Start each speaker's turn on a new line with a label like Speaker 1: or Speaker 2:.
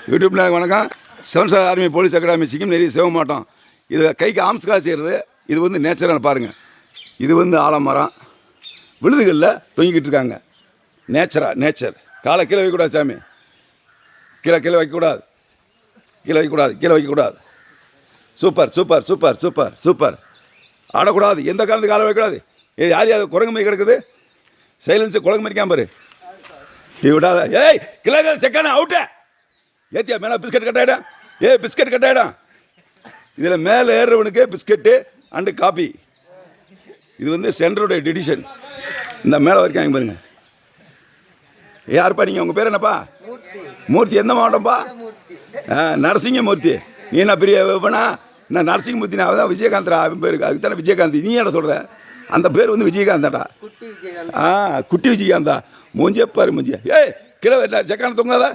Speaker 1: யூடியூப்ல வணக்கம். Seven star army police academy Sikkim நிறைய சேவ மாட்டோம். இது கைக்கு ஆம்ஸ்காக செய்கிறது. இது வந்து நேச்சரான பாருங்கள். இது வந்து ஆலமரம் விழுதுகளில் தொங்கிக்கிட்டு இருக்காங்க. நேச்சர். காலை கீழே வைக்கக்கூடாது சாமி. கீழே வைக்கக்கூடாது. கீழே வைக்கக்கூடாது. சூப்பர். ஆடக்கூடாது. எந்த காலத்துக்கு காலை வைக்கக்கூடாது. இது யார் குரங்கு மாதிரி கிடக்குது. சைலன்ஸு குரங்கு மாதிரிக்காம பாரு. இது விடாத. ஏய் கிலோ செக்கான அவுட்டே ஏத்தியா மேலே பிஸ்கட் கட்டாயிடும். பிஸ்கட் கட்டாயிடும். இதில் மேலே ஏறுறவனுக்கு பிஸ்கட்டு அண்டு காப்பி. இது வந்து சென்டருடைய டிடிஷன். இந்த மேலே வரைக்கும் வாங்கி பாருங்க. யாருப்பா நீங்கள்? உங்கள் பேர் என்னப்பா? மூர்த்தி. எந்த மாவட்டம்ப்பா? நரசிங்கமூர்த்தி. நீ என்ன பெரிய வேணா நான் நரசிங்கமூர்த்தி. நான் தான் விஜயகாந்த்ரா. அவன் பேருக்கு அதுக்கு தானே விஜயகாந்த். நீ என்ன சொல்கிற? அந்த பேர் வந்து விஜயகாந்தாடா. குட்டி விஜயகாந்தா. மூஞ்சியே பாரு மூஞ்சியா. கிலோ செக்கான தொங்காதா?